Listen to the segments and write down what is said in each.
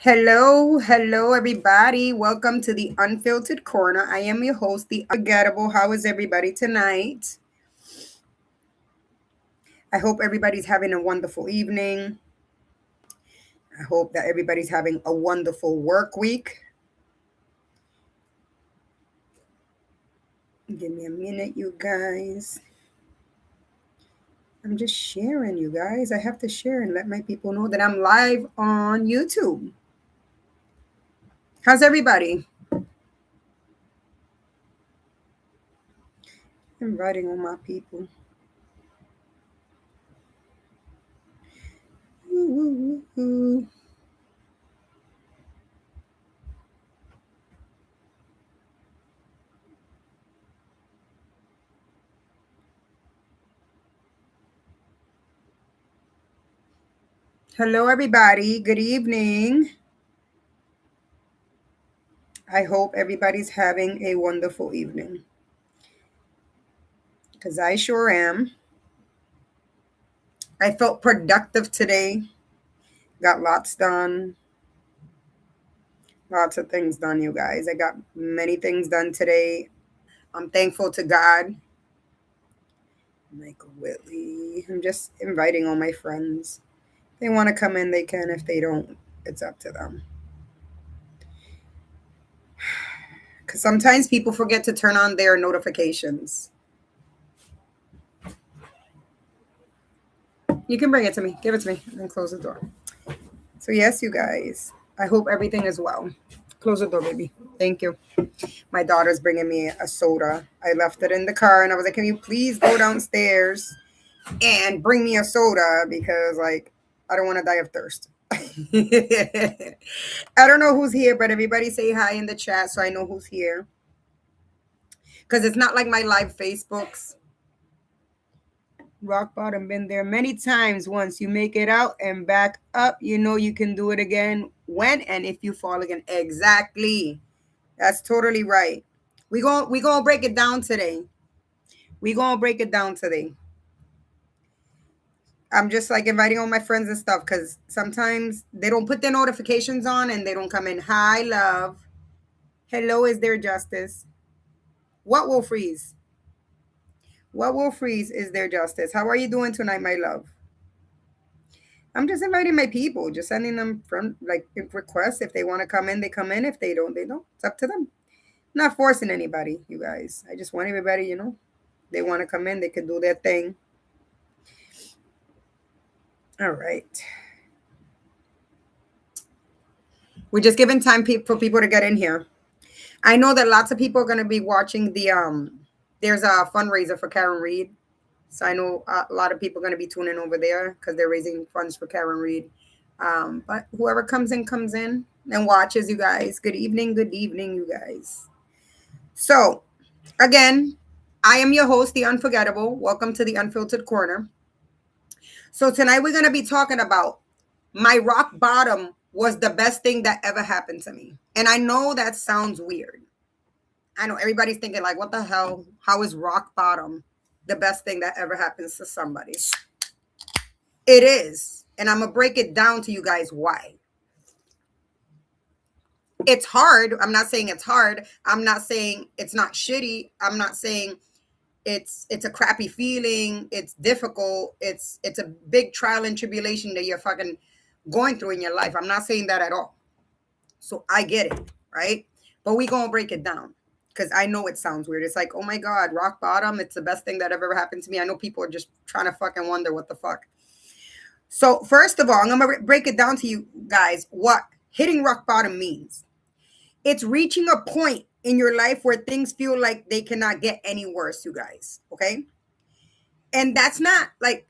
Hello, everybody. Welcome to the Unfiltered Corner. I am your host, the Unforgettable. How is everybody tonight? I hope everybody's having a wonderful evening. I hope that everybody's having a wonderful work week. Give me a minute, you guys. I'm just sharing, you guys. I have to share and let my people know that I'm live on YouTube. How's everybody? Inviting all my people. Ooh. Hello, everybody. Good evening. I hope everybody's having a wonderful evening. Because I sure am. I felt productive today. Got lots done. Lots of things done, you guys. I got many things done today. I'm thankful to God. Michael Whitley. I'm just inviting all my friends. If they want to come in, they can. If they don't, it's up to them. Because sometimes people forget to turn on their notifications. You can bring it to me. Give it to me and close the door. So, yes, you guys, I hope everything is well. Close the door, baby. Thank you. My daughter's bringing me a soda. I left it in the car and I was like, can you please go downstairs and bring me a soda? Because, like, I don't want to die of thirst. I don't know who's here, but everybody say hi in the chat so I know who's here. Because it's not like my live Facebooks. Rock bottom, been there many times. Once you make it out and back up, you know you can do it again when and if you fall again. Exactly. That's totally right. We gonna break it down today. We gonna break it down today. I'm just like inviting all my friends and stuff because sometimes they don't put their notifications on and they don't come in. Hi, love. Hello, is there justice? What will freeze? What will freeze is there justice? How are you doing tonight, my love? I'm just inviting my people, just sending them from like requests. If they want to come in, they come in. If they don't, they don't. It's up to them. I'm not forcing anybody, you guys. I just want everybody, they want to come in, they can do their thing. All right. We're just giving time for people to get in here. I know that lots of people are going to be watching there's a fundraiser for Karen Reed. So I know a lot of people are going to be tuning over there because they're raising funds for Karen Reed. But whoever comes in and watches, you guys, good evening, you guys. So, again, I am your host, the Unforgettable. Welcome to the Unfiltered Corner. So tonight we're going to be talking about my rock bottom was the best thing that ever happened to me. And I know that sounds weird. I know everybody's thinking like, what the hell? How is rock bottom the best thing that ever happens to somebody? It is. And I'm going to break it down to you guys why. It's hard. I'm not saying it's hard. I'm not saying it's not shitty. I'm not saying it's a crappy feeling. It's difficult. It's a big trial and tribulation that you're fucking going through in your life. I'm not saying that at all. So I get it, right? But we gonna break it down because I know it sounds weird. It's like, oh my God, rock bottom. It's the best thing that ever happened to me. I know people are just trying to fucking wonder what the fuck. So first of all, I'm gonna break it down to you guys what hitting rock bottom means. It's reaching a point in your life where things feel like they cannot get any worse, you guys. Okay. And that's not like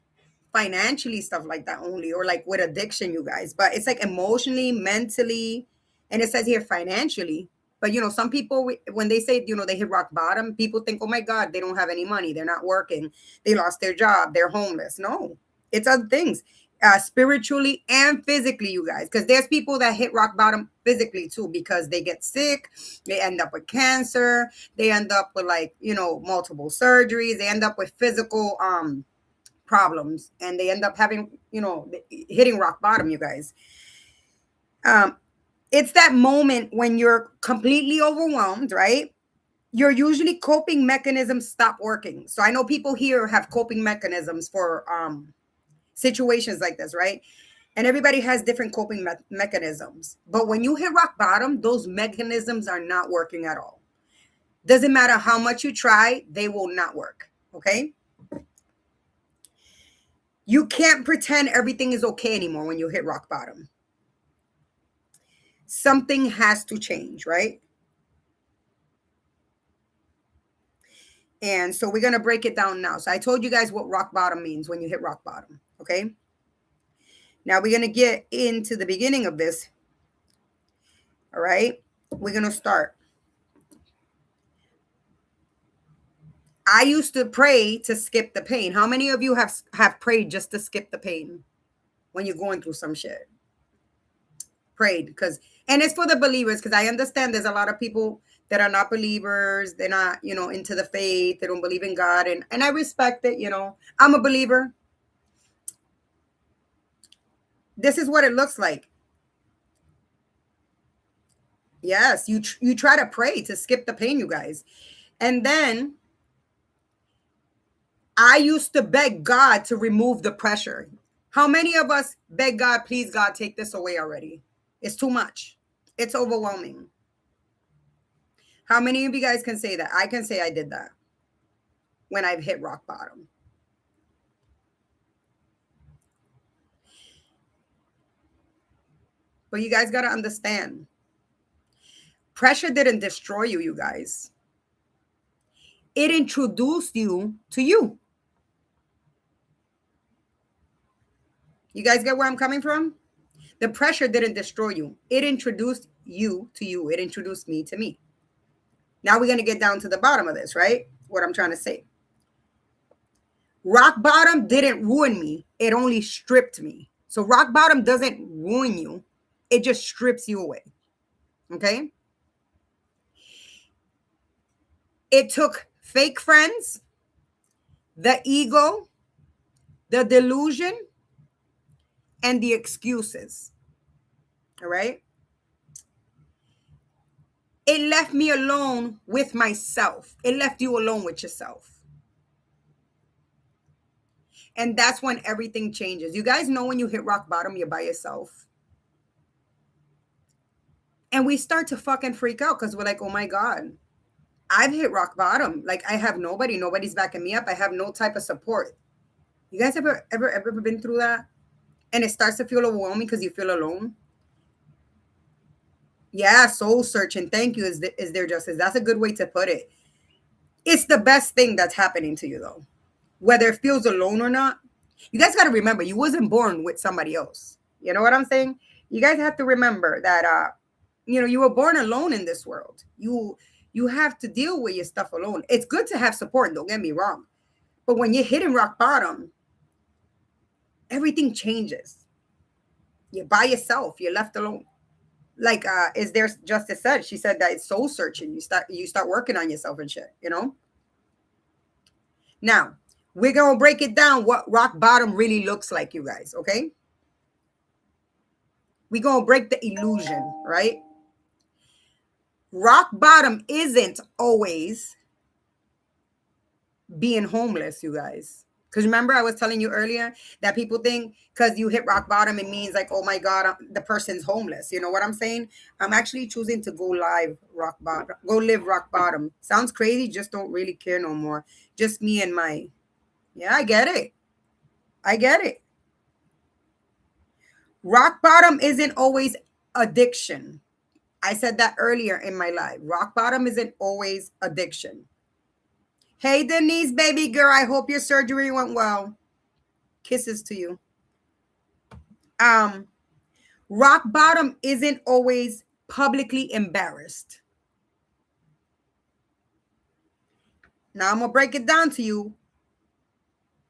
financially stuff like that only, or like with addiction, you guys, but it's like emotionally, mentally, and it says here financially. But some people, when they say, they hit rock bottom, people think, oh my God, they don't have any money. They're not working. They lost their job. They're homeless. No, it's other things. Spiritually and physically, you guys, because there's people that hit rock bottom physically too because they get sick, they end up with cancer, they end up with like multiple surgeries, they end up with physical problems, and they end up having hitting rock bottom, you guys. It's that moment when you're completely overwhelmed, right? Your usually coping mechanisms stop working. So I know people here have coping mechanisms for situations like this, right? And everybody has different coping mechanisms. But when you hit rock bottom, those mechanisms are not working at all. Doesn't matter how much you try, they will not work. Okay? You can't pretend everything is okay anymore when you hit rock bottom. Something has to change, right? And so we're going to break it down now. So I told you guys what rock bottom means when you hit rock bottom. Okay? Now we're going to get into the beginning of this. All right? We're going to start. I used to pray to skip the pain. How many of you have prayed just to skip the pain when you're going through some shit? Prayed because, and it's for the believers, because I understand there's a lot of people that are not believers. They're not, into the faith. They don't believe in God. And I respect it. I'm a believer. This is what it looks like. Yes, you try to pray to skip the pain, you guys. And then I used to beg God to remove the pressure. How many of us beg God, please, God, take this away already? It's too much. It's overwhelming. How many of you guys can say that? I can say I did that when I've hit rock bottom. But you guys got to understand, pressure didn't destroy you, you guys. It introduced you to you. You guys get where I'm coming from? The pressure didn't destroy you. It introduced you to you. It introduced me to me. Now we're going to get down to the bottom of this, right? What I'm trying to say. Rock bottom didn't ruin me. It only stripped me. So rock bottom doesn't ruin you. It just strips you away. Okay? It took fake friends, the ego, the delusion, and the excuses. All right? It left me alone with myself. It left you alone with yourself. And that's when everything changes. You guys know when you hit rock bottom, you're by yourself. And we start to fucking freak out because we're like, oh my God, I've hit rock bottom. Like I have nobody. Nobody's backing me up. I have no type of support. You guys ever been through that? And it starts to feel overwhelming because you feel alone. Yeah, soul searching. Thank you. Is there justice? That's a good way to put it. It's the best thing that's happening to you though. Whether it feels alone or not. You guys got to remember, you wasn't born with somebody else. You know what I'm saying? You guys have to remember that, you were born alone in this world. You have to deal with your stuff alone. It's good to have support, don't get me wrong. But when you're hitting rock bottom, everything changes. You're by yourself. You're left alone. Like, is there Justice said? She said that it's soul searching. You start working on yourself and shit, Now, we're going to break it down what rock bottom really looks like, you guys, okay? We're going to break the illusion, right? Rock bottom isn't always being homeless, you guys. Because remember, I was telling you earlier that people think because you hit rock bottom, it means like, oh my God, the person's homeless. You know what I'm saying? I'm actually choosing to go live rock bottom, go live rock bottom. Sounds crazy, just don't really care no more. Just me and my, yeah, I get it. I get it. Rock bottom isn't always addiction. I said that earlier in my live. Rock bottom isn't always addiction. Hey, Denise, baby girl, I hope your surgery went well. Kisses to you. Rock bottom isn't always publicly embarrassed. Now I'm going to break it down to you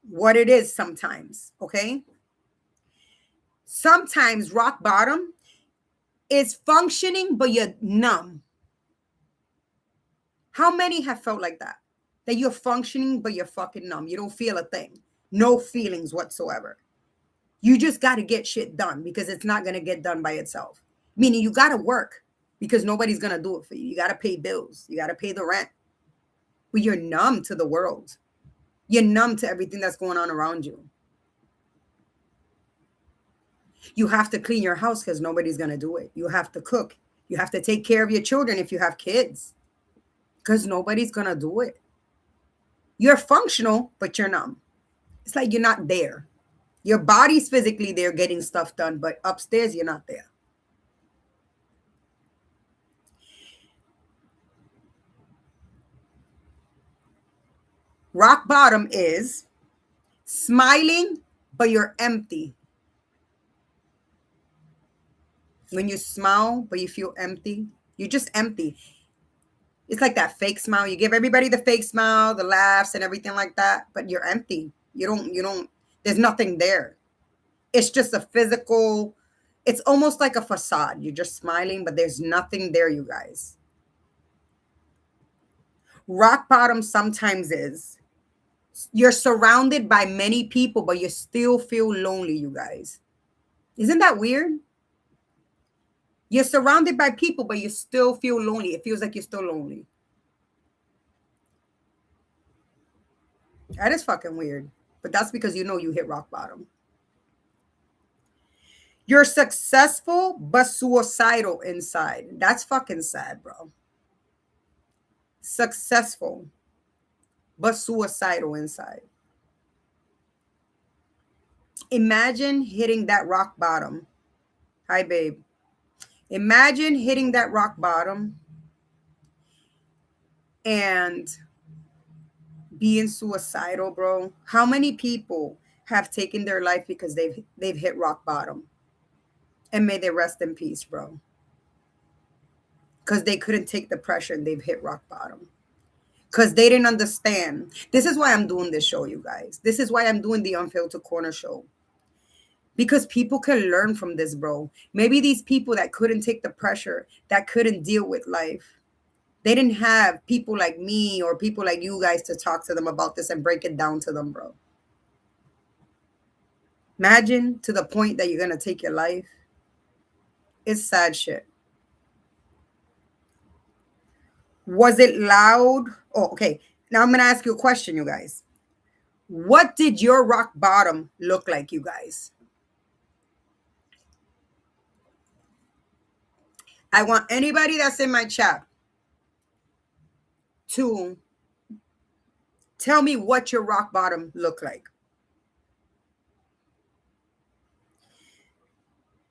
what it is sometimes, okay? Sometimes rock bottom is functioning, but you're numb. How many have felt like that? That you're functioning, but you're fucking numb. You don't feel a thing. No feelings whatsoever. You just got to get shit done because it's not going to get done by itself. Meaning you got to work because nobody's going to do it for you. You got to pay bills. You got to pay the rent. But you're numb to the world. You're numb to everything that's going on around you. You have to clean your house because nobody's going to do it. You have to cook. You have to take care of your children if you have kids because nobody's going to do it. You're functional, but you're numb. It's like you're not there. Your body's physically there getting stuff done, but upstairs, you're not there. Rock bottom is smiling, but you're empty. When you smile, but you feel empty, you're just empty. It's like that fake smile. You give everybody the fake smile, the laughs and everything like that, but you're empty. You don't, there's nothing there. It's just a physical, it's almost like a facade. You're just smiling, but there's nothing there, you guys. Rock bottom sometimes is you're surrounded by many people, but you still feel lonely, you guys. Isn't that weird? You're surrounded by people, but you still feel lonely. It feels like you're still lonely. That is fucking weird. But that's because you know you hit rock bottom. You're successful, but suicidal inside. That's fucking sad, bro. Successful, but suicidal inside. Imagine hitting that rock bottom. Hi, babe. Imagine hitting that rock bottom and being suicidal, bro. How many people have taken their life because they've hit rock bottom? And may they rest in peace, bro. Because they couldn't take the pressure and they've hit rock bottom. Because they didn't understand. This is why I'm doing this show, you guys. This is why I'm doing the Unfiltered Corner show. Because people can learn from this, bro. Maybe these people that couldn't take the pressure, that couldn't deal with life, they didn't have people like me or people like you guys to talk to them about this and break it down to them, bro. Imagine to the point that you're going to take your life. It's sad shit. Was it loud? Oh, okay. Now I'm going to ask you a question, you guys. What did your rock bottom look like, you guys? I want anybody that's in my chat to tell me what your rock bottom looked like.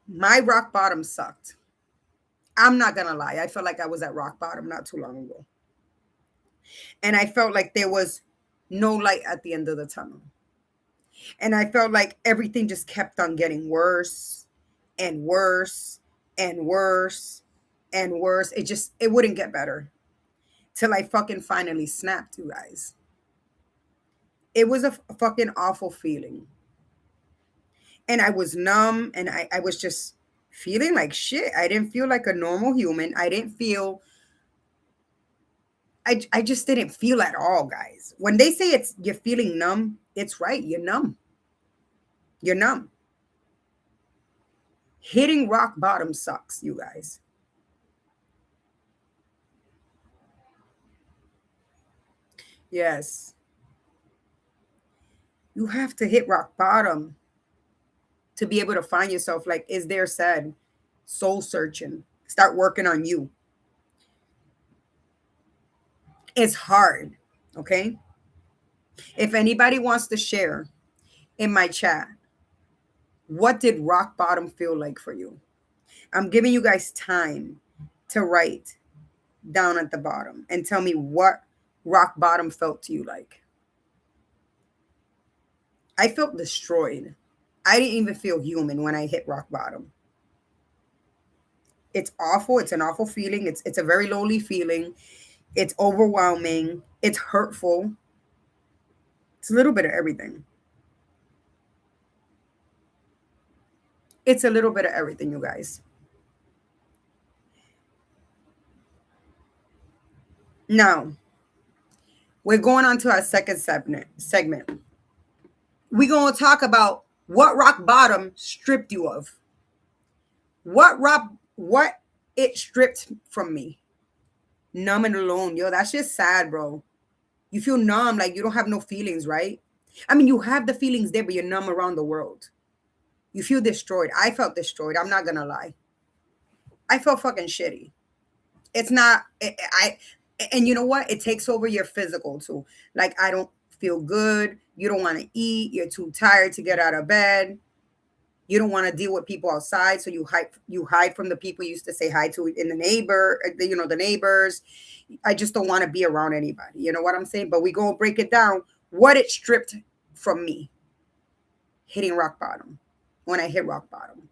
My rock bottom sucked. I'm not going to lie. I felt like I was at rock bottom not too long ago. And I felt like there was no light at the end of the tunnel. And I felt like everything just kept on getting worse and worse and worse and worse. It wouldn't get better till I fucking finally snapped, you guys. It was a fucking awful feeling. And I was numb and I was just feeling like shit. I didn't feel like a normal human. I just didn't feel at all, guys. When they say you're feeling numb, it's right. You're numb. You're numb. Hitting rock bottom sucks, you guys. Yes. You have to hit rock bottom to be able to find yourself. Like, is there said, soul searching. Start working on you. It's hard, okay? If anybody wants to share in my chat, what did rock bottom feel like for you? I'm giving you guys time to write down at the bottom and tell me what rock bottom felt to you like. I felt destroyed. I didn't even feel human when I hit rock bottom. It's awful. It's an awful feeling. It's a very lonely feeling. It's overwhelming. It's hurtful. It's a little bit of everything. It's a little bit of everything, you guys. Now, we're going on to our second segment. We're going to talk about what rock bottom stripped you of. What rock what it stripped from me. Numb and alone. Yo, that's just sad, bro. You feel numb, like you don't have no feelings, right? I mean, you have the feelings there, but you're numb around the world. You feel destroyed. I felt destroyed. I'm not gonna lie. I felt fucking shitty. It's not, and you know what? It takes over your physical too. Like, I don't feel good. You don't want to eat. You're too tired to get out of bed. You don't want to deal with people outside, so you hide from the people you used to say hi to in the neighbors. I just don't want to be around anybody. You know what I'm saying? But we go and break it down. What it stripped from me, hitting rock bottom. When I hit rock bottom,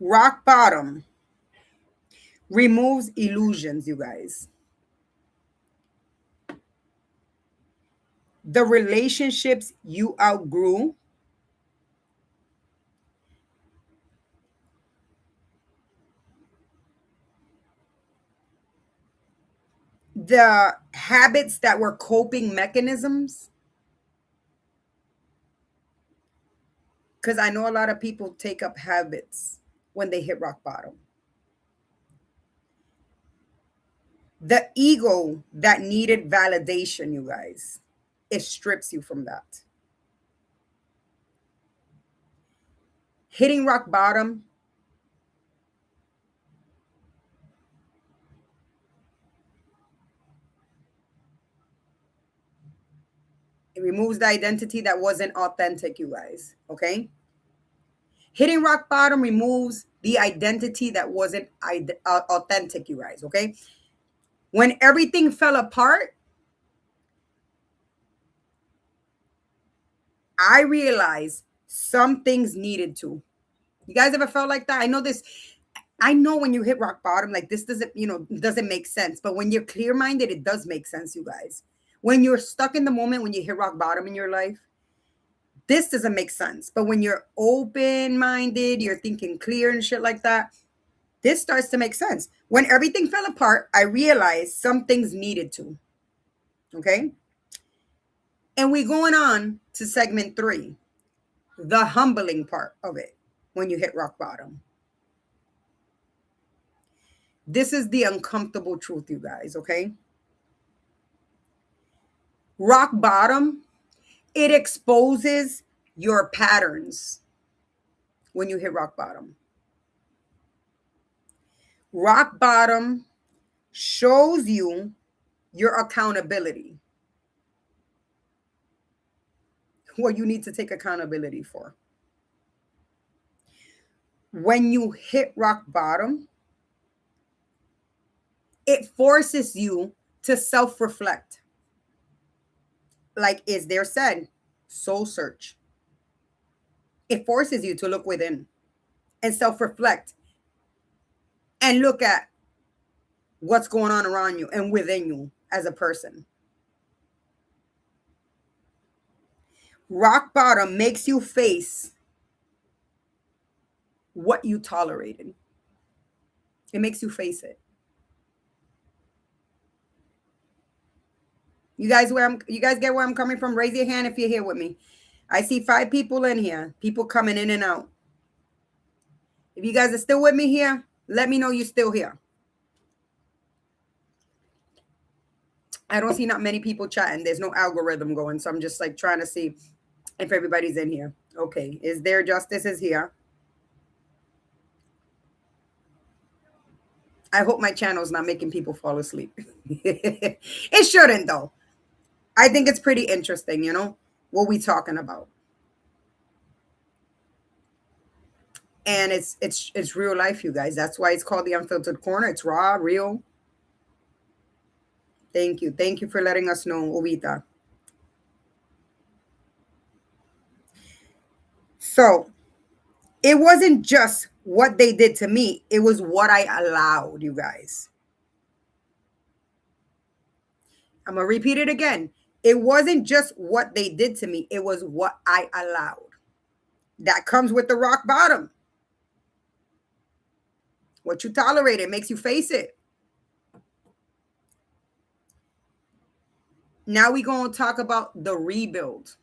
rock bottom removes illusions, you guys. The relationships you outgrew, the habits that were coping mechanisms, because I know a lot of people take up habits when they hit rock bottom. The ego that needed validation, you guys, it strips you from that. Hitting rock bottom, it removes the identity that wasn't authentic, you guys. Okay. Hitting rock bottom removes the identity that wasn't authentic, you guys. Okay. When everything fell apart, I realized some things needed to. You guys ever felt like that? I know this. I know when you hit rock bottom, like this doesn't make sense. But when you're clear minded, it does make sense, you guys. When you're stuck in the moment, when you hit rock bottom in your life, this doesn't make sense. But when you're open minded, you're thinking clear and shit like that, this starts to make sense. When everything fell apart, I realized some things needed to. Okay. And we going on to segment 3, the humbling part of it when you hit rock bottom. This is the uncomfortable truth, you guys. Okay. Rock bottom, it exposes your patterns when you hit rock bottom. Rock bottom shows you your accountability, what you need to take accountability for. When you hit rock bottom, it forces you to self-reflect. Like is there said, soul search. It forces you to look within and self-reflect and look at what's going on around you and within you as a person. Rock bottom makes you face what you tolerated. It makes you face it. You guys get where I'm coming from? Raise your hand if you're here with me. I see 5 people in here. People coming in and out. If you guys are still with me here, let me know you're still here. I don't see not many people chatting. There's no algorithm going, so I'm just like trying to see if everybody's in here. Okay, is there justice is here? I hope my channel's not making people fall asleep. It shouldn't though. I think it's pretty interesting, what we talking about. And it's real life, you guys. That's why it's called the Unfiltered Corner. It's raw, real. Thank you. Thank you for letting us know, Obita. So it wasn't just what they did to me. It was what I allowed, you guys. I'm going to repeat it again. It wasn't just what they did to me. It was what I allowed. That comes with the rock bottom. What you tolerate, it makes you face it. Now we're going to talk about the rebuild.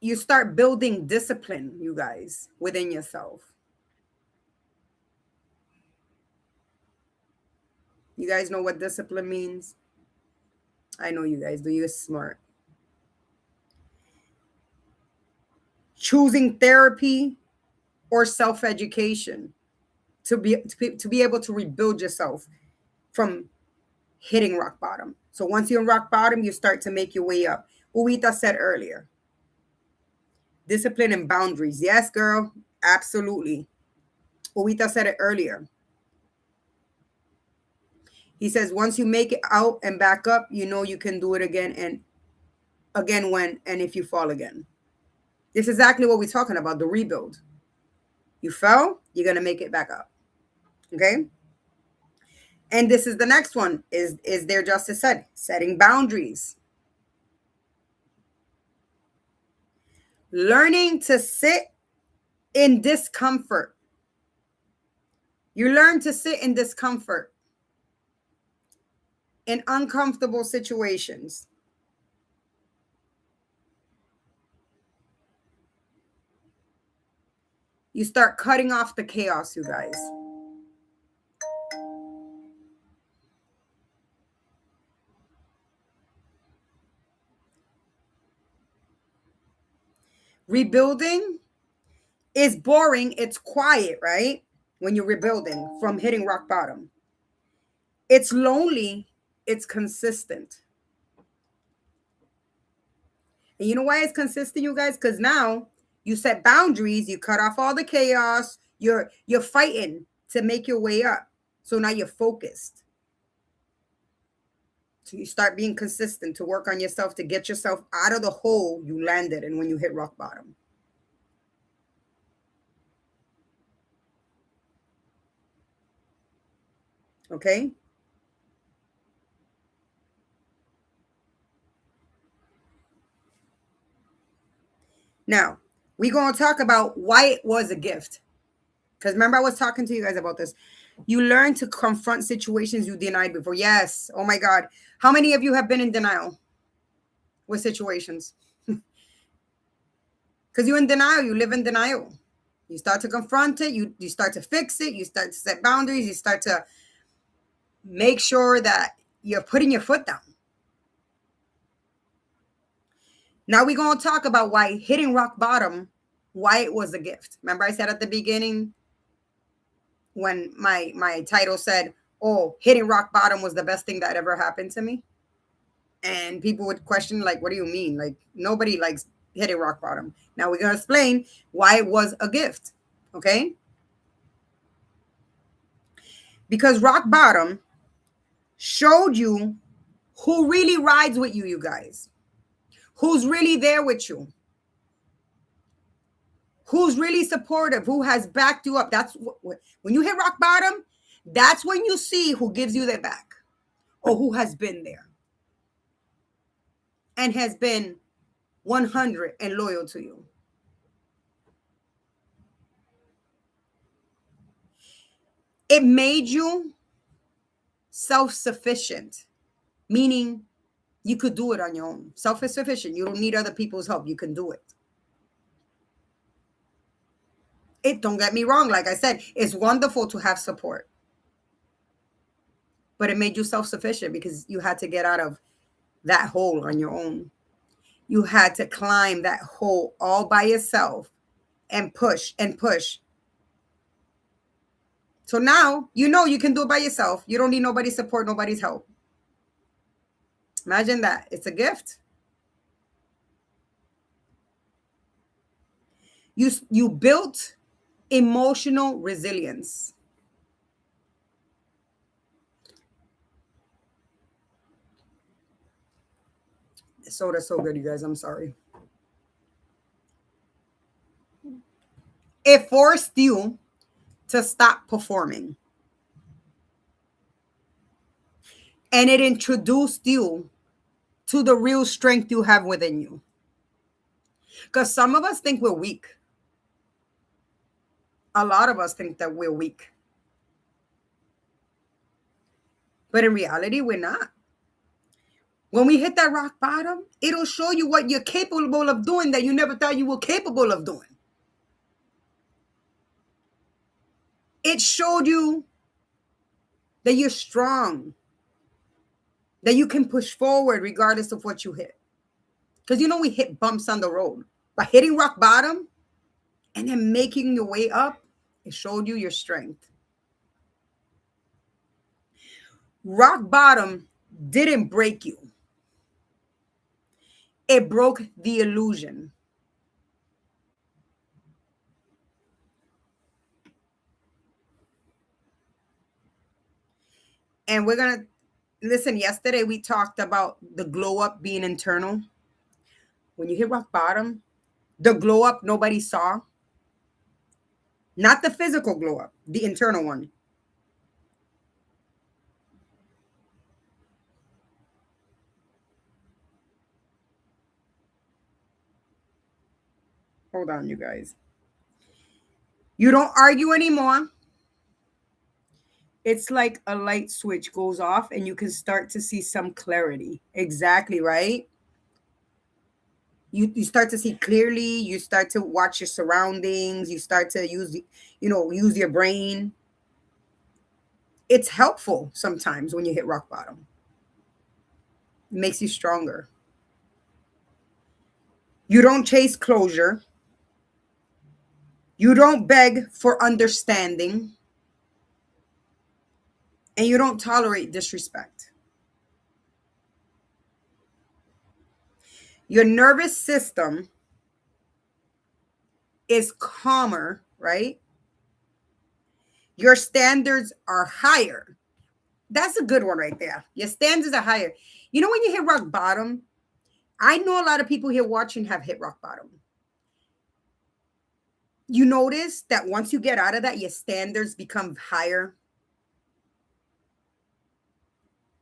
you start building discipline, you guys, within yourself. You guys know what discipline means? I know you guys do. You're smart. Choosing therapy or self-education to be able to rebuild yourself from hitting rock bottom. So once you're in rock bottom, you start to make your way up. Uwita said earlier, discipline and boundaries. Yes, girl, absolutely. Uwita said it earlier. He says once you make it out and back up, you know you can do it again and again when and if you fall again. This is exactly what we're talking about, the rebuild. You fell, you're going to make it back up. Okay? And this is the next one is there Justice said, setting boundaries. Learning to sit in discomfort. You learn to sit in discomfort in uncomfortable situations. You start cutting off the chaos, you guys. Rebuilding is boring. It's quiet, right? When you're rebuilding from hitting rock bottom. It's lonely. It's consistent. And you know why it's consistent, you guys? Because now you set boundaries. You cut off all the chaos. You're fighting to make your way up. So now you're focused. So you start being consistent to work on yourself to get yourself out of the hole you landed in when you hit rock bottom. Okay? Now, we're going to talk about why it was a gift. Because remember, I was talking to you guys about this. You learn to confront situations you denied before. Yes. Oh my God. How many of you have been in denial with situations? Because you're in denial. You live in denial. You start to confront it. You start to fix it. You start to set boundaries. You start to make sure that you're putting your foot down. Now we're going to talk about why hitting rock bottom, why it was a gift. Remember I said at the beginning when my title said, oh, hitting rock bottom was the best thing that ever happened to me? And people would question, like, what do you mean? Like, nobody likes hitting rock bottom. Now we're going to explain why it was a gift, okay? Because rock bottom showed you who really rides with you, you guys. Who's really there with you. Who's really supportive, who has backed you up. That's when you hit rock bottom, that's when you see who gives you their back or who has been there and has been 100 and loyal to you. It made you self-sufficient, meaning you could do it on your own. Self-sufficient. You don't need other people's help. You can do it. Don't get me wrong. Like I said, it's wonderful to have support. But it made you self-sufficient because you had to get out of that hole on your own. You had to climb that hole all by yourself and push and push. So now you know you can do it by yourself. You don't need nobody's support, nobody's help. Imagine that. It's a gift. You built emotional resilience. This soda's so good, you guys. I'm sorry. It forced you to stop performing. And it introduced you to the real strength you have within you. Because some of us think we're weak. A lot of us think that we're weak. But in reality, we're not. When we hit that rock bottom, it'll show you what you're capable of doing that you never thought you were capable of doing. It showed you that you're strong, that you can push forward regardless of what you hit. Because we hit bumps on the road. But hitting rock bottom and then making your way up, it showed you your strength. Rock bottom didn't break you. It broke the illusion. And we're going to listen. Yesterday, we talked about the glow up being internal. When you hit rock bottom, the glow up nobody saw, not the physical glow up, the internal one. Hold on, you guys. You don't argue anymore. It's like a light switch goes off and you can start to see some clarity. Exactly, right? You start to see clearly, you start to watch your surroundings, you start to use your brain. It's helpful sometimes when you hit rock bottom. It makes you stronger. You don't chase closure. You don't beg for understanding. And you don't tolerate disrespect. Your nervous system is calmer, right? Your standards are higher. That's a good one right there. Your standards are higher. When you hit rock bottom, I know a lot of people here watching have hit rock bottom. You notice that once you get out of that, your standards become higher.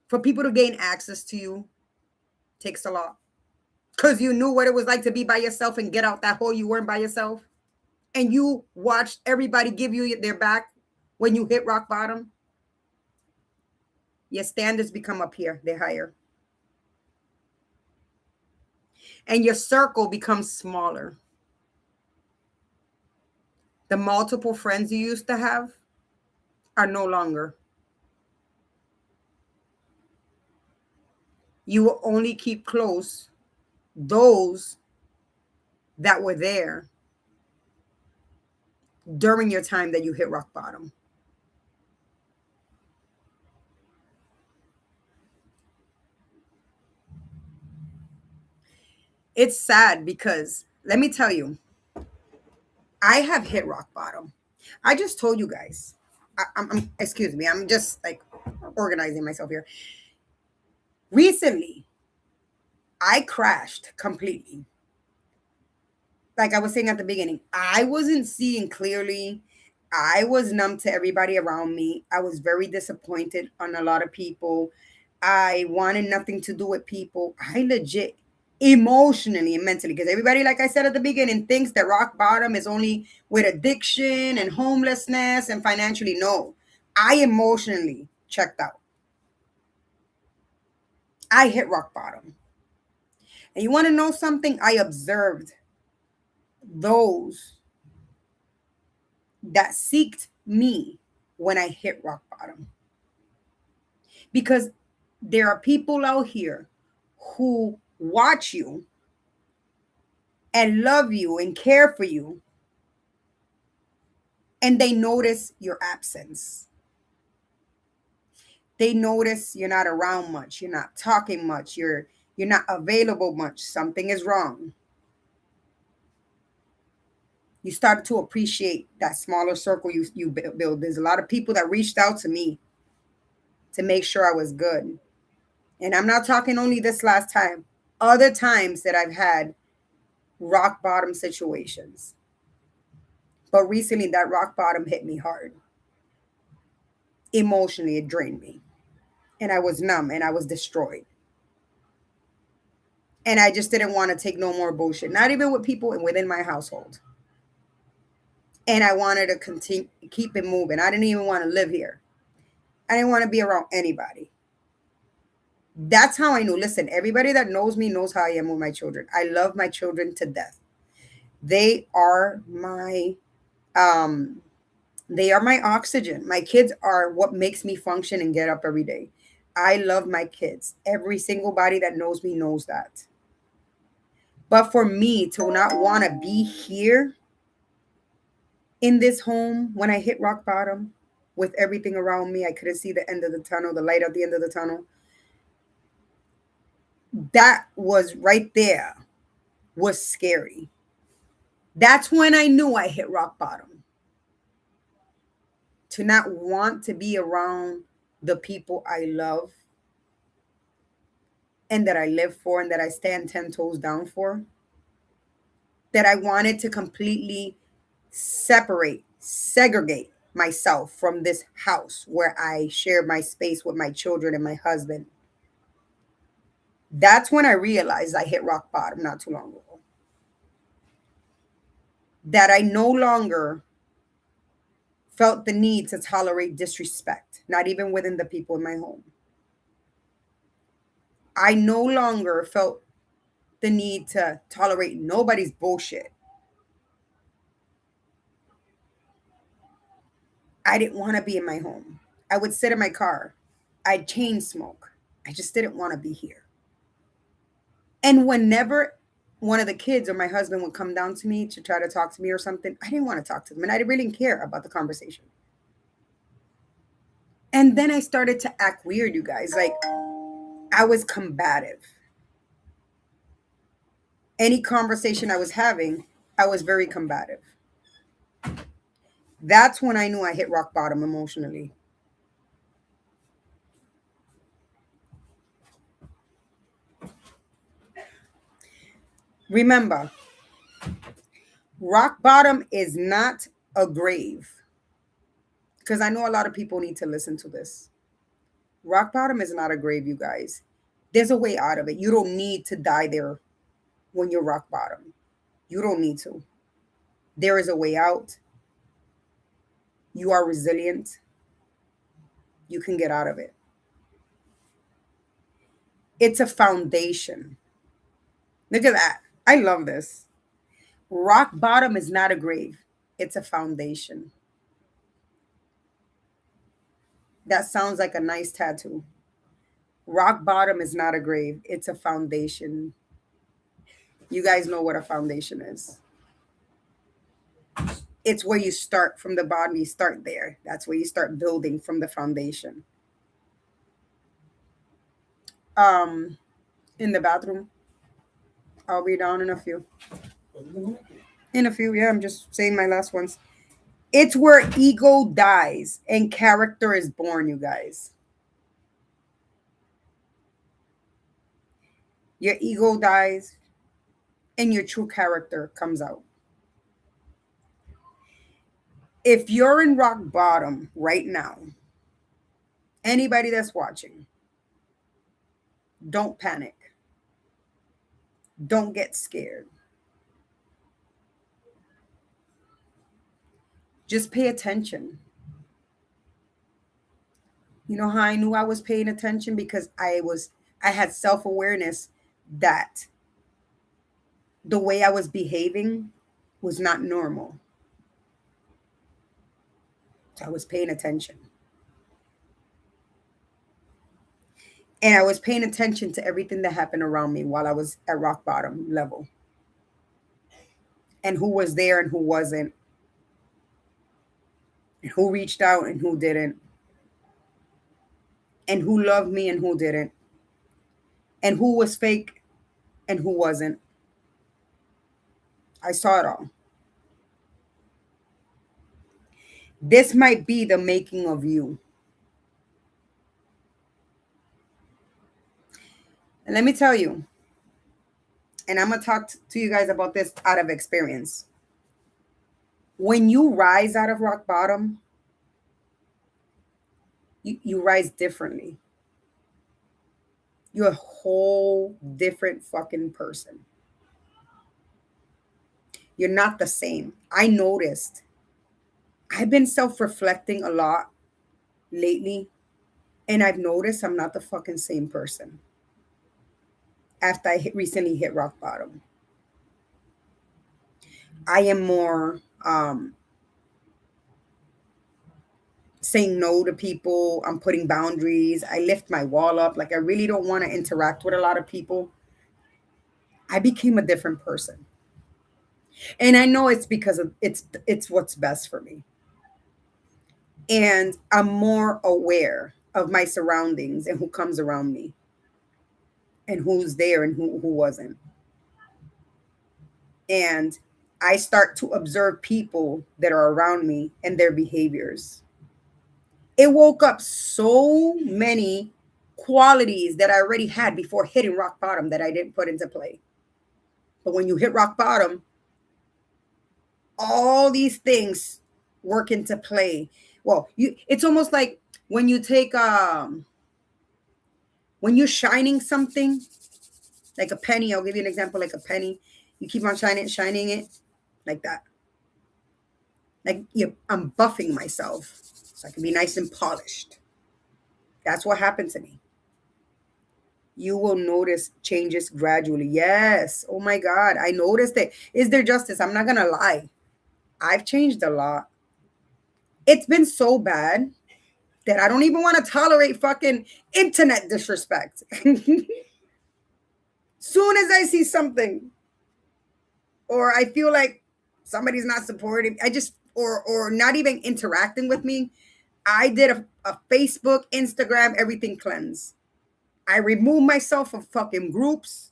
For people to gain access to you takes a lot. Because you knew what it was like to be by yourself and get out that hole you weren't by yourself. And you watched everybody give you their back when you hit rock bottom. Your standards become up here. They're higher. And your circle becomes smaller. The multiple friends you used to have are no longer. You will only keep close those that were there during your time that you hit rock bottom. It's sad because let me tell you, I have hit rock bottom. I just told you guys. Excuse me. I'm just like organizing myself here. Recently, I crashed completely. Like I was saying at the beginning, I wasn't seeing clearly. I was numb to everybody around me. I was very disappointed on a lot of people. I wanted nothing to do with people. I legit emotionally and mentally, because everybody, like I said at the beginning, thinks that rock bottom is only with addiction and homelessness and financially. No, I emotionally checked out. I hit rock bottom. And you want to know something? I observed those that seeked me when I hit rock bottom. Because there are people out here who watch you and love you and care for you, and they notice your absence. They notice you're not around much, you're not talking much, you're not available much. Something is wrong. You start to appreciate that smaller circle you build. There's a lot of people that reached out to me to make sure I was good. And I'm not talking only this last time, other times that I've had rock bottom situations. But recently, that rock bottom hit me hard. Emotionally, it drained me. And I was numb and I was destroyed. And I just didn't want to take no more bullshit, not even with people within my household. And I wanted to continue, keep it moving. I didn't even want to live here. I didn't want to be around anybody. That's how I knew. Listen, everybody that knows me knows how I am with my children. I love my children to death. They are my um they are my oxygen. My kids are what makes me function and get up every day. I love my kids. Every single body that knows me knows that. But for me to not want to be here in this home when I hit rock bottom with everything around me, I couldn't see the end of the tunnel, the light at the end of the tunnel. That was right there, was scary. That's when I knew I hit rock bottom. To not want to be around the people I love and that I live for and that I stand 10 toes down for, that I wanted to completely separate, segregate myself from this house where I share my space with my children and my husband. That's when I realized I hit rock bottom not too long ago. That I no longer felt the need to tolerate disrespect, not even within the people in my home. I no longer felt the need to tolerate nobody's bullshit. I didn't want to be in my home. I would sit in my car. I'd chain smoke. I just didn't want to be here. And whenever one of the kids or my husband would come down to me to try to talk to me or something, I didn't want to talk to them. And I didn't really care about the conversation. And then I started to act weird, you guys. Like I was combative. Any conversation I was having, I was very combative. That's when I knew I hit rock bottom emotionally. Remember, rock bottom is not a grave. Because I know a lot of people need to listen to this. Rock bottom is not a grave, you guys. There's a way out of it. You don't need to die there when you're rock bottom. You don't need to. There is a way out. You are resilient. You can get out of it. It's a foundation. Look at that. I love this. Rock bottom is not a grave, it's a foundation. That sounds like a nice tattoo. Rock bottom is not a grave, it's a foundation. You guys know what a foundation is. It's where you start from the bottom, you start there. That's where you start building from the foundation. Um, in the bathroom, I'll be down in a few. In a few, yeah, I'm just saying my last ones. It's where ego dies and character is born, you guys. Your ego dies and your true character comes out. If you're in rock bottom right now, anybody that's watching, don't panic. Don't get scared. Just pay attention. You know how I knew I was paying attention? Because I had self-awareness that the way I was behaving was not normal. So I was paying attention. And I was paying attention to everything that happened around me while I was at rock bottom level. And who was there and who wasn't. And who reached out and who didn't. And who loved me and who didn't. And who was fake and who wasn't. I saw it all. This might be the making of you. And let me tell you, and I'm going to talk to you guys about this out of experience. When you rise out of rock bottom, you rise differently. You're a whole different fucking person. You're not the same. I noticed. I've been self-reflecting a lot lately, and I've noticed I'm not the fucking same person. after recently hit rock bottom. I am more saying no to people. I'm putting boundaries. I lift my wall up. Like I really don't want to interact with a lot of people. I became a different person. And I know it's because of it's what's best for me. And I'm more aware of my surroundings and who comes around me and who's there and who wasn't. And I start to observe people that are around me and their behaviors. It woke up so many qualities that I already had before hitting rock bottom that I didn't put into play. But when you hit rock bottom, all these things work into play. Well, you it's almost like when you take when you're shining something like a penny. I'll give you an example, like a penny. You keep on shining it like that. Like I'm buffing myself so I can be nice and polished. That's what happened to me. You will notice changes gradually. Yes. Oh my God. I noticed it. Is there justice? I'm not going to lie. I've changed a lot. It's been so bad that I don't even want to tolerate fucking internet disrespect. Soon as I see something or I feel like somebody's not supporting, I just, or not even interacting with me, I did a Facebook, Instagram, everything cleanse. I removed myself from fucking groups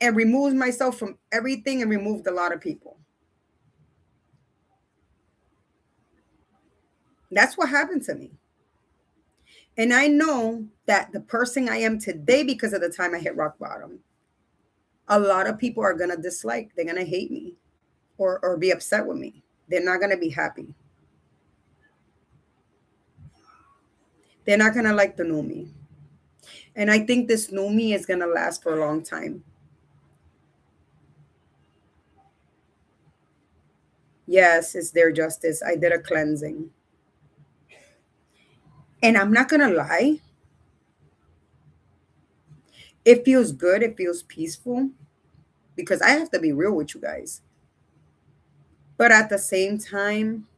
and removed myself from everything and removed a lot of people. That's what happened to me. And I know that the person I am today, because of the time I hit rock bottom, a lot of people are going to dislike, they're going to hate me or be upset with me. They're not going to be happy. They're not going to like the new me. And I think this new me is going to last for a long time. Yes, it's their justice. I did a cleansing. And I'm not going to lie. It feels good. It feels peaceful because I have to be real with you guys. But at the same time,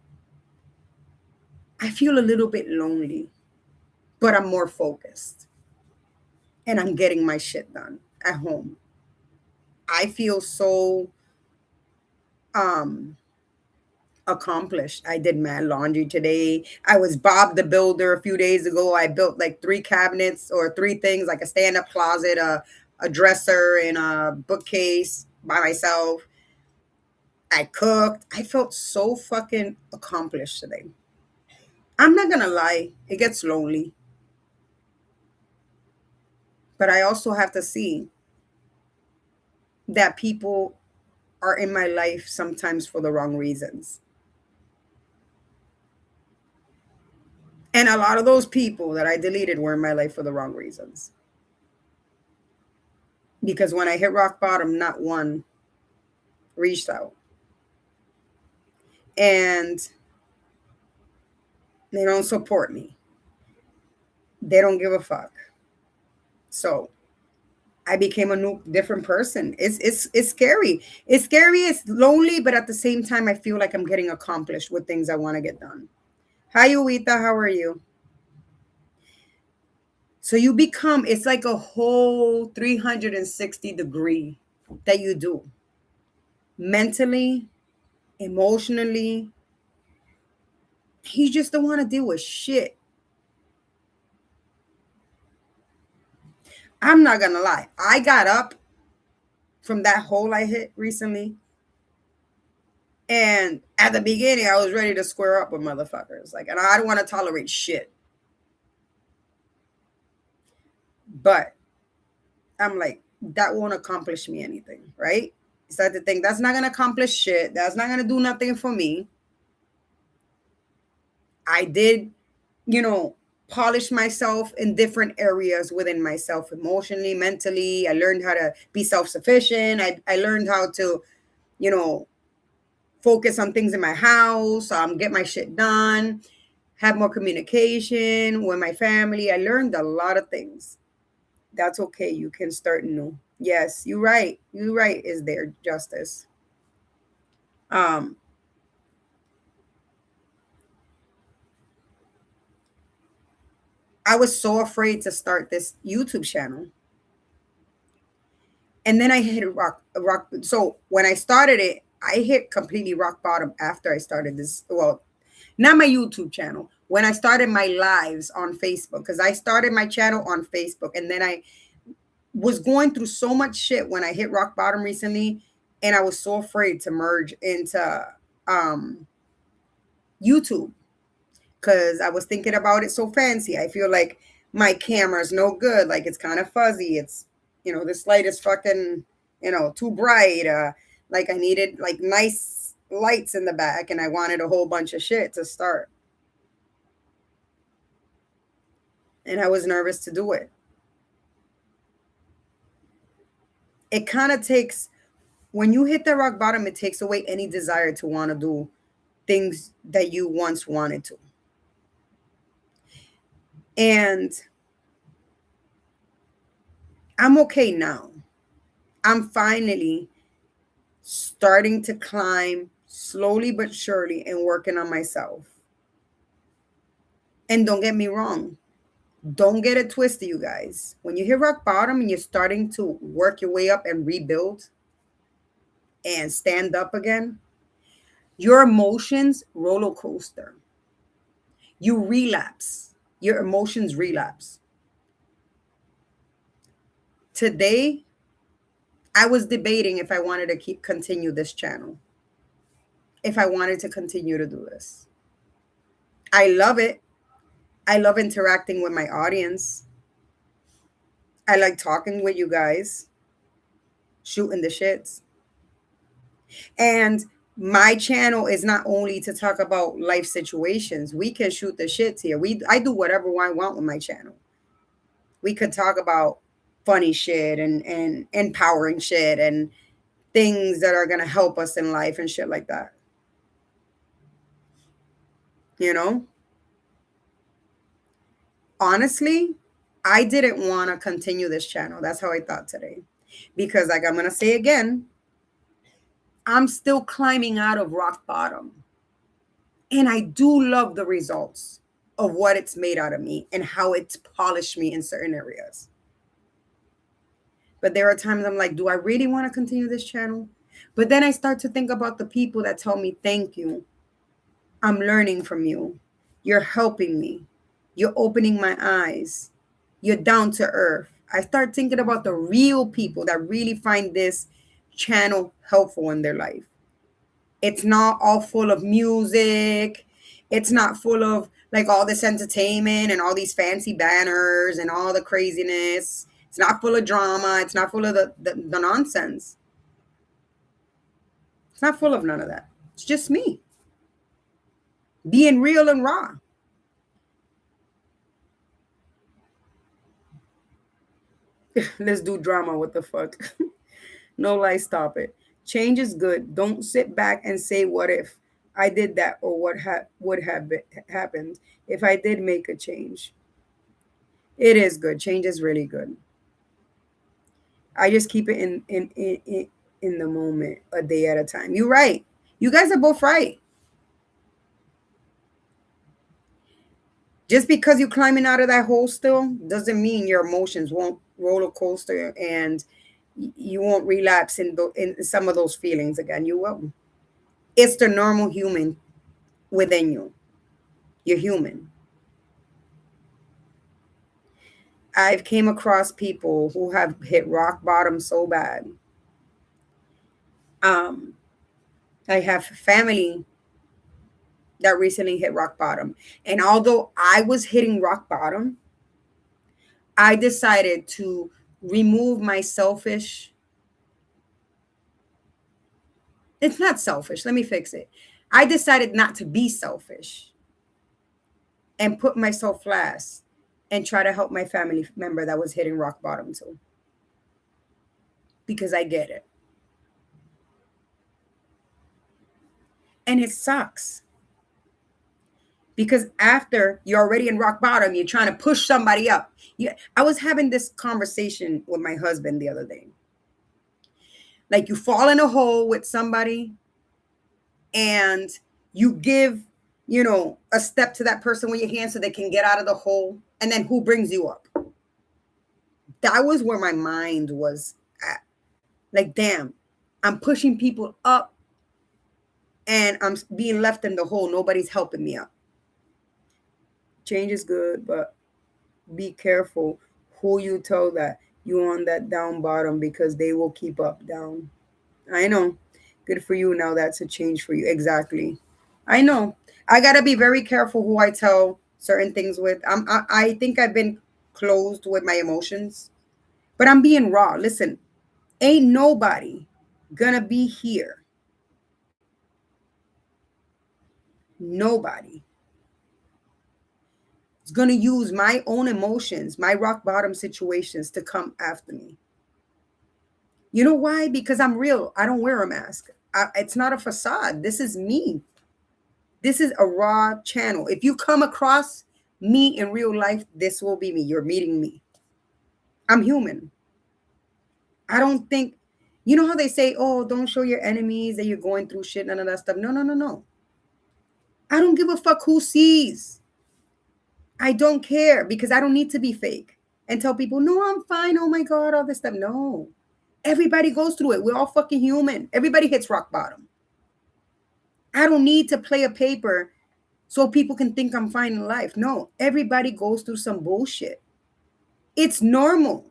I feel a little bit lonely, but I'm more focused and I'm getting my shit done at home. I feel so um accomplished. I did my laundry today. I was Bob the Builder a few days ago. I built like 3 cabinets or 3 things, like a stand-up closet, a dresser, and a bookcase by myself. I cooked. I felt so fucking accomplished today. I'm not gonna lie, it gets lonely. But I also have to see that people are in my life sometimes for the wrong reasons. And a lot of those people that I deleted were in my life for the wrong reasons. Because when I hit rock bottom, not one reached out. And they don't support me. They don't give a fuck. So I became a new different person. It's scary. It's scary, it's lonely, but at the same time, I feel like I'm getting accomplished with things I want to get done. Hi, Uita, how are you? So you become, it's like a whole 360 degree that you do mentally, emotionally. You just don't want to deal with shit. I'm not going to lie. I got up from that hole I hit recently. And at the beginning, I was ready to square up with motherfuckers. Like, and I don't want to tolerate shit. But I'm like, that won't accomplish me anything, right? So I had to think that's not gonna accomplish shit. That's not gonna do nothing for me. I did, you know, polish myself in different areas within myself, emotionally, mentally. I learned how to be self-sufficient. I learned how to, you know, focus on things in my house, get my shit done, have more communication with my family. I learned a lot of things. That's okay. You can start new. Yes, you're right. You're right. Is there justice? Um, I was so afraid to start this YouTube channel. And then I hit rock. So when I started it, I hit completely rock bottom after I started this. Well, not my YouTube channel. When I started my lives on Facebook, because I started my channel on Facebook, and then I was going through so much shit when I hit rock bottom recently, and I was so afraid to merge into um, YouTube because I was thinking about it so fancy. I feel like my camera's no good. Like it's kind of fuzzy. It's, this light is fucking, too bright. Like I needed like nice lights in the back and I wanted a whole bunch of shit to start. And I was nervous to do it. It kind of takes, when you hit the rock bottom, it takes away any desire to want to do things that you once wanted to. And I'm okay now. I'm finally starting to climb slowly but surely and working on myself. And don't get me wrong, don't get it twisted, you guys. When you hit rock bottom and you're starting to work your way up and rebuild and stand up again, your emotions roller coaster. You relapse. Your emotions relapse. Today, I was debating if I wanted to continue this channel, if I wanted to continue to do this. I love it. I love interacting with my audience. I like talking with you guys, shooting the shits. And my channel is not only to talk about life situations. We can shoot the shits here. I do whatever I want with my channel. We could talk about funny shit and empowering shit and things that are gonna help us in life and shit like that. You know? Honestly, I didn't want to continue this channel. That's how I thought today. Because like I'm gonna say again, I'm still climbing out of rock bottom. And I do love the results of what it's made out of me and how it's polished me in certain areas. But there are times I'm like, do I really want to continue this channel? But then I start to think about the people that tell me, thank you. I'm learning from you. You're helping me. You're opening my eyes. You're down to earth. I start thinking about the real people that really find this channel helpful in their life. It's not all full of music. It's not full of like all this entertainment and all these fancy banners and all the craziness. It's not full of drama. It's not full of the nonsense. It's not full of none of that. It's just me being real and raw. Let's do drama. What the fuck? No lie, stop it. Change is good. Don't sit back and say, what if I did that or would have happened if I did make a change. It is good. Change is really good. I just keep it in the moment, a day at a time. You're right. You guys are both right. Just because you're climbing out of that hole still doesn't mean your emotions won't roller coaster and you won't relapse in some of those feelings again. You will. It's the normal human within you. You're human. I've came across people who have hit rock bottom so bad. Um, I have family that recently hit rock bottom. And although I was hitting rock bottom, I decided to remove my selfish. It's not selfish. Let me fix it. I decided not to be selfish and put myself last and try to help my family member that was hitting rock bottom too. Because I get it. And it sucks Because after you're already in rock bottom, you're trying to push somebody up. Yeah, I was having this conversation with my husband the other day. Like, you fall in a hole with somebody and you give, a step to that person with your hand so they can get out of the hole. And then who brings you up? That was where my mind was at. Like, damn, I'm pushing people up and I'm being left in the hole. Nobody's helping me up. Change is good, but be careful who you tell that you on that down bottom, because they will keep up down. I know. Good for you. Now that's a change for you. Exactly. I know. I gotta be very careful who I tell certain things with. I think I've been closed with my emotions, but I'm being raw. Listen, ain't nobody gonna be here. Nobody is gonna use my own emotions, my rock bottom situations to come after me. You know why? Because I'm real. I don't wear a mask. It's not a facade. This is me. This is a raw channel. If you come across me in real life, this will be me. You're meeting me. I'm human. I don't think, you know how they say, oh, don't show your enemies that you're going through shit, none of that stuff. No, no, no, no. I don't give a fuck who sees. I don't care, because I don't need to be fake and tell people, no, I'm fine. Oh my God, all this stuff. No. Everybody goes through it. We're all fucking human. Everybody hits rock bottom. I don't need to play a paper so people can think I'm fine in life. No, everybody goes through some bullshit. It's normal.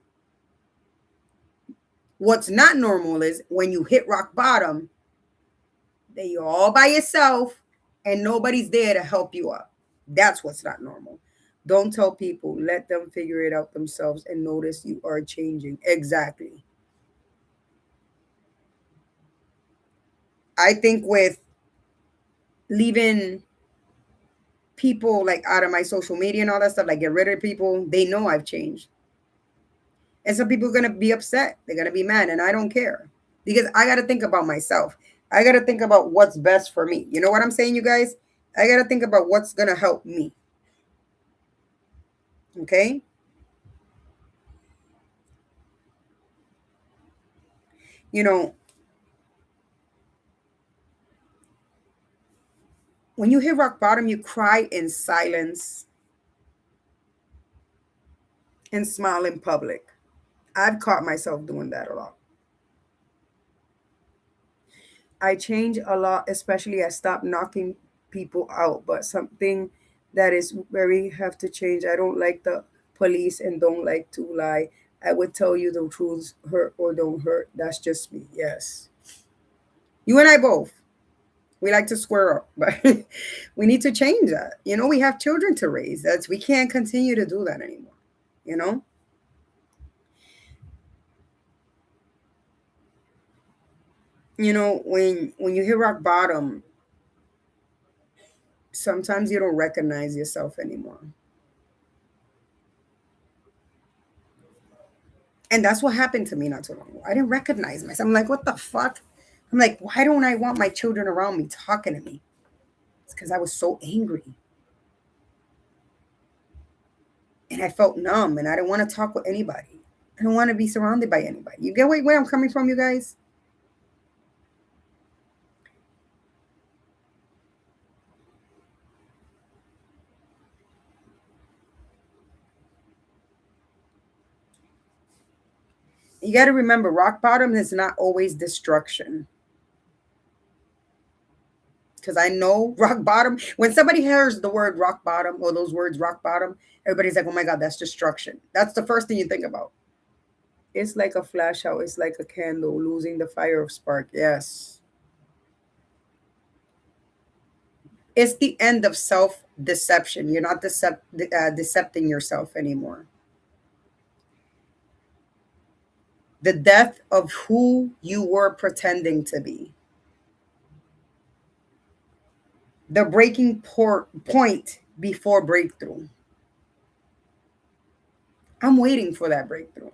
What's not normal is when you hit rock bottom, that you're all by yourself and nobody's there to help you up. That's what's not normal. Don't tell people, let them figure it out themselves and notice you are changing. Exactly. I think with leaving people like out of my social media and all that stuff, like get rid of people, they know I've changed. And some people are going to be upset. They're going to be mad. And I don't care, because I got to think about myself. I got to think about what's best for me. You know what I'm saying, you guys? I got to think about what's going to help me. Okay? You know, when you hit rock bottom, you cry in silence and smile in public. I've caught myself doing that a lot. I change a lot, especially I stop knocking people out. But something that is very have to change. I don't like the police and don't like to lie. I would tell you the truth, hurt or don't hurt. That's just me. Yes. You and I both. We like to square up, but we need to change that. We have children to raise. We can't continue to do that anymore. You know? When you hit rock bottom, sometimes you don't recognize yourself anymore. And that's what happened to me not too long ago. I didn't recognize myself. I'm like, what the fuck? I'm like, why don't I want my children around me talking to me? It's because I was so angry. And I felt numb and I didn't want to talk with anybody. I don't want to be surrounded by anybody. You get where I'm coming from, you guys? You got to remember, rock bottom is not always destruction. Because I know rock bottom, when somebody hears the word rock bottom or those words rock bottom, everybody's like, oh my God, that's destruction. That's the first thing you think about. It's like a flash out. It's like a candle losing the fire of spark. Yes. It's the end of self deception. You're not decepting yourself anymore. The death of who you were pretending to be. The point before breakthrough. I'm waiting for that breakthrough.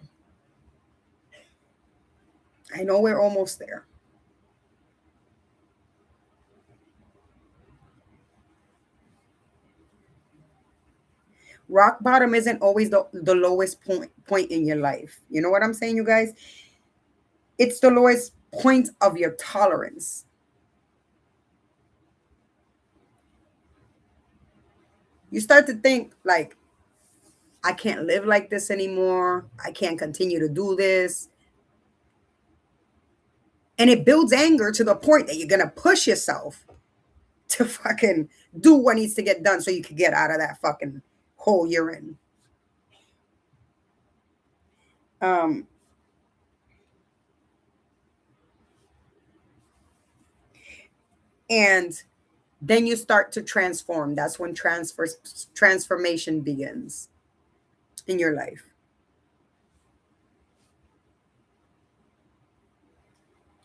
I know we're almost there. Rock bottom isn't always the lowest point in your life. You know what I'm saying, you guys? It's the lowest point of your tolerance. You start to think like, I can't live like this anymore. I can't continue to do this. And it builds anger to the point that you're going to push yourself to fucking do what needs to get done so you can get out of that fucking hole you're in. Um, and then you start to transform. That's when transformation begins in your life.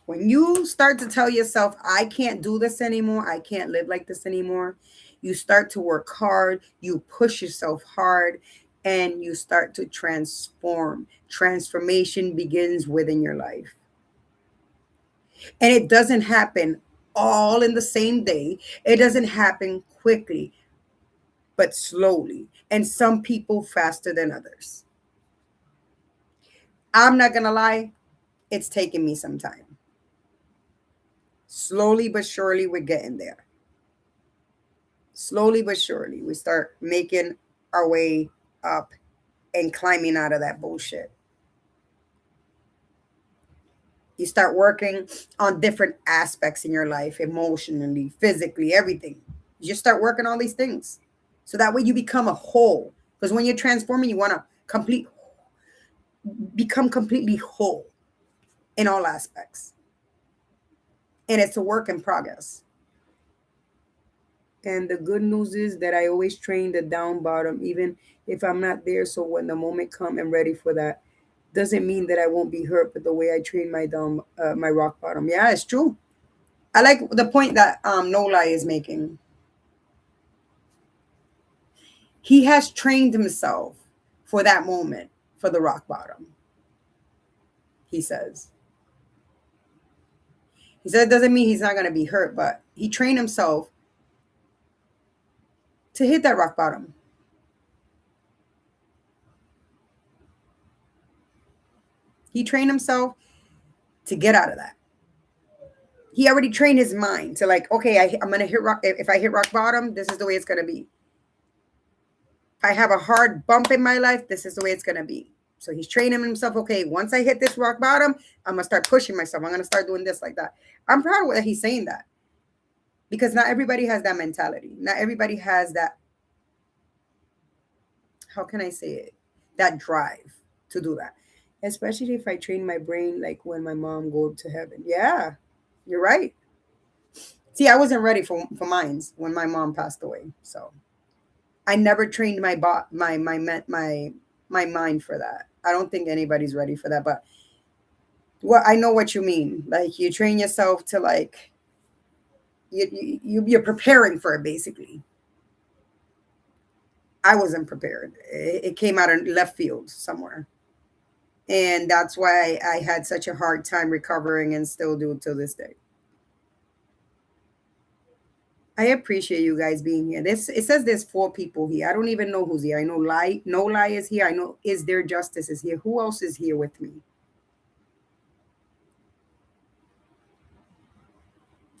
When you start to tell yourself, I can't do this anymore, I can't live like this anymore, you start to work hard, you push yourself hard, and you start to transform. Transformation begins within your life. And it doesn't happen all in the same day, it doesn't happen quickly, but slowly. And some people faster than others. I'm not going to lie, it's taken me some time. Slowly but surely, we're getting there. Slowly but surely, we start making our way up and climbing out of that bullshit. You start working on different aspects in your life, emotionally, physically, everything. You just start working on these things. So that way you become a whole. Because when you're transforming, you want to become completely whole in all aspects. And it's a work in progress. And the good news is that I always train the down bottom, even if I'm not there. So when the moment come, I'm ready for that. Doesn't mean that I won't be hurt, but the way I train my rock bottom. Yeah, it's true. I like the point that No Lie is making. He has trained himself for that moment, for the rock bottom. He says. He said it doesn't mean he's not going to be hurt, but he trained himself to hit that rock bottom. He trained himself to get out of that. He already trained his mind to like, okay, I'm going to hit rock. If I hit rock bottom, this is the way it's going to be. If I have a hard bump in my life, this is the way it's going to be. So he's training himself. Okay, once I hit this rock bottom, I'm going to start pushing myself. I'm going to start doing this like that. I'm proud that he's saying that because not everybody has that mentality. Not everybody has that, how can I say it? That drive to do that. Especially if I train my brain like when my mom go to heaven. Yeah, you're right. See, I wasn't ready for mines when my mom passed away. So I never trained my mind for that. I don't think anybody's ready for that. But well, I know what you mean. Like you train yourself to like you're preparing for it basically. I wasn't prepared. It came out of left field somewhere. And that's why I had such a hard time recovering and still do till this day. I appreciate you guys being here. This it says there's 4 people here. I don't even know who's here. I know Lie, No Lie is here. I know Is There Justice is here. Who else is here with me?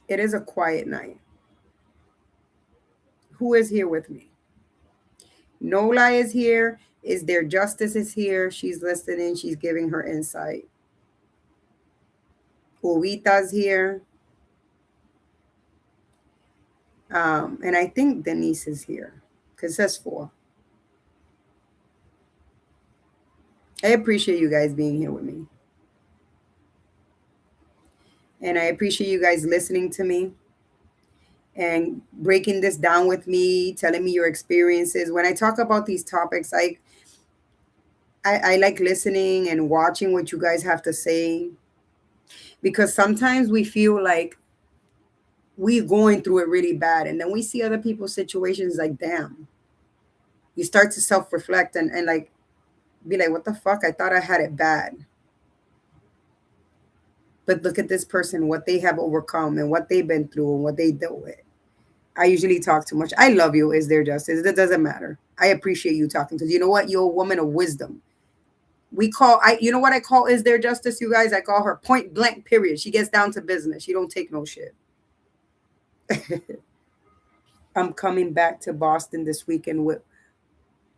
It is a quiet night. Who is here with me? No Lie is here. Is There Justice is here. She's listening. She's giving her insight. Ovita's here. And I think Denise is here because that's 4. I appreciate you guys being here with me. And I appreciate you guys listening to me and breaking this down with me, telling me your experiences. When I talk about these topics, I like listening and watching what you guys have to say because sometimes we feel like we're going through it really bad. And then we see other people's situations like, damn, you start to self reflect and like be like, what the fuck? I thought I had it bad. But look at this person, what they have overcome and what they've been through and what they dealt with. I usually talk too much. I love you. Is There Justice? It doesn't matter. I appreciate you talking, because you know what? You're a woman of wisdom. You know what I call Is There Justice, you guys? I call her point blank, period. She gets down to business. She don't take no shit. I'm coming back to Boston this weekend with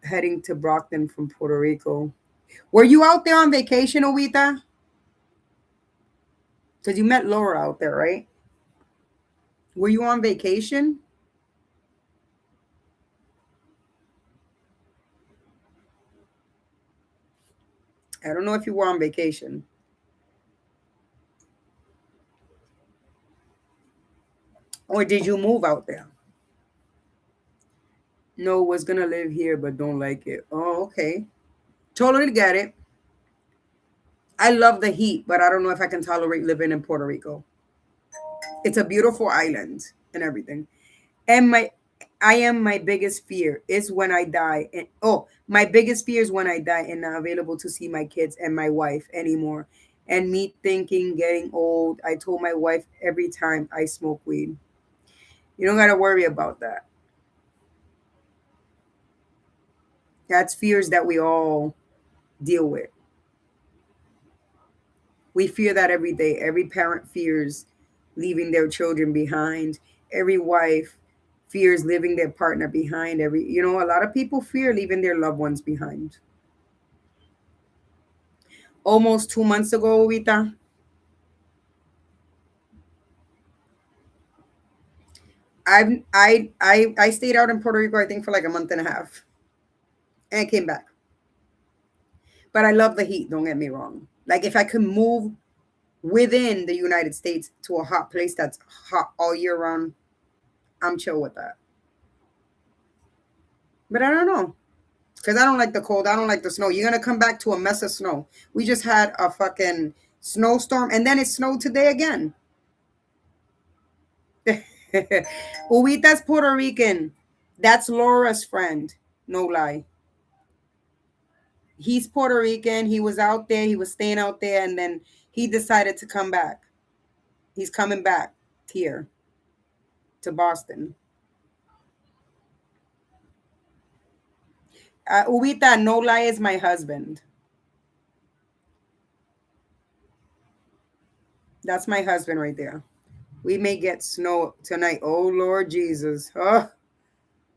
heading to Brockton from Puerto Rico. Were you out there on vacation, Owita? Because you met Laura out there, right? Were you on vacation? I don't know if you were on vacation. Or did you move out there? No, was gonna live here but don't like it. Oh, okay. Totally get it. I love the heat, but I don't know if I can tolerate living in Puerto Rico. It's a beautiful island and everything. And I am my biggest fear is when I die. And my biggest fear is when I die and not available to see my kids and my wife anymore. And me thinking getting old. I told my wife every time I smoke weed. You don't gotta worry about that. That's fears that we all deal with. We fear that every day. Every parent fears leaving their children behind. Every wife fears leaving their partner behind. A lot of people fear leaving their loved ones behind. Almost 2 months ago, Rita, I stayed out in Puerto Rico, I think, for like a month and a half, and I came back. But I love the heat. Don't get me wrong. Like if I could move within the United States to a hot place that's hot all year round, I'm chill with that. But I don't know. Because I don't like the cold. I don't like the snow. You're going to come back to a mess of snow. We just had a fucking snowstorm, and then it snowed today again. Ubita's Puerto Rican. That's Laura's friend. No lie. He's Puerto Rican. He was out there. He was staying out there, and then he decided to come back. He's coming back here to Boston. Ubita, no lie, is my husband. That's my husband right there. We may get snow tonight. Oh, Lord Jesus. Oh,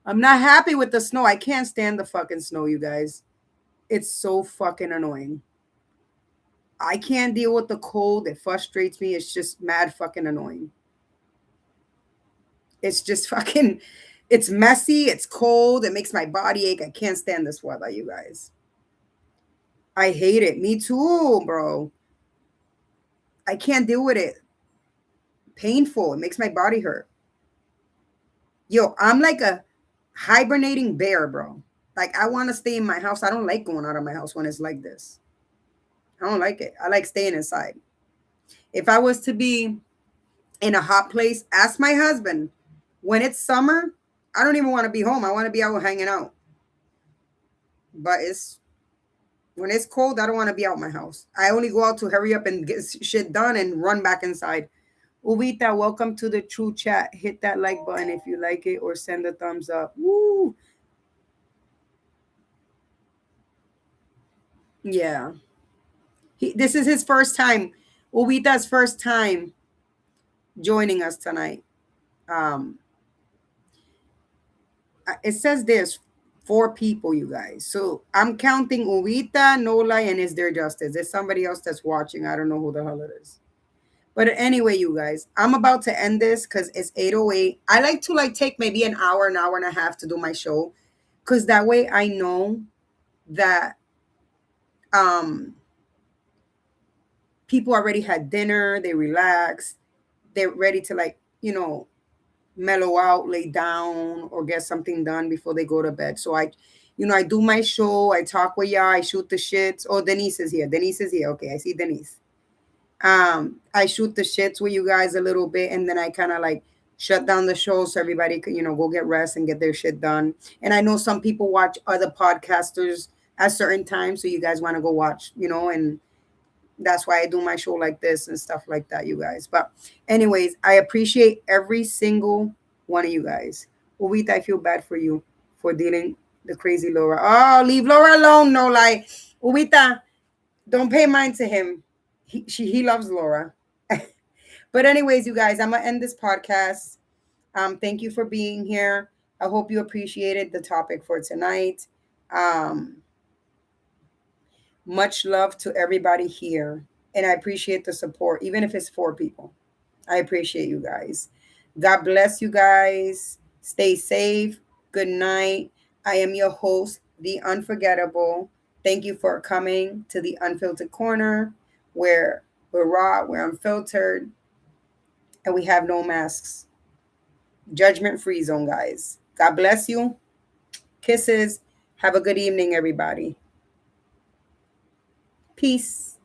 I'm not happy with the snow. I can't stand the fucking snow, you guys. It's so fucking annoying. I can't deal with the cold. It frustrates me. It's just mad fucking annoying. It's just fucking, it's messy. It's cold. It makes my body ache. I can't stand this weather, you guys. I hate it. Me too, bro. I can't deal with it. Painful. It makes my body hurt. Yo, I'm like a hibernating bear, bro. Like I want to stay in my house. I don't like going out of my house when it's like this. I don't like it. I like staying inside. If I was to be in a hot place, ask my husband. When it's summer, I don't even want to be home. I want to be out hanging out. But it's when it's cold, I don't want to be out my house. I only go out to hurry up and get shit done and run back inside. Ubita, welcome to the True Chat. Hit that like button if you like it or send a thumbs up. Woo! Yeah. This is his first time. Ubita's first time joining us tonight. Um, it says there's 4 people, you guys. So I'm counting Ubita, Nola, and Is There Justice. There's somebody else that's watching. I don't know who the hell it is. But anyway, you guys, I'm about to end this because it's 8:08. I like to take maybe an hour and a half to do my show, because that way I know that um people already had dinner, they relaxed, they're ready to mellow out, lay down, or get something done before they go to bed. So I do my show, I talk with y'all, I shoot the shits. Oh, Denise is here. Denise is here. Okay, I see Denise. I shoot the shits with you guys a little bit, and then I kind of shut down the show so everybody could, go get rest and get their shit done. And I know some people watch other podcasters at certain times, so you guys want to go watch, and that's why I do my show like this and stuff like that, you guys. But anyways, I appreciate every single one of you guys. Ubita, I feel bad for you for dealing The crazy Laura. Oh, leave Laura alone. No, like, Ubita, don't pay mind to him. He loves Laura. But anyways, you guys, I'm gonna end this podcast. Thank you for being here. I hope you appreciated the topic for tonight. Um, much love to everybody here, and I appreciate the support, even if it's 4 people. I appreciate you guys. God bless you guys. Stay safe. Good night. I am your host, the Unforgettable. Thank you for coming to the Unfiltered Corner, where we're raw, we're unfiltered, and we have no masks. Judgment free zone, guys. God bless you. Kisses. Have a good evening, everybody. Peace.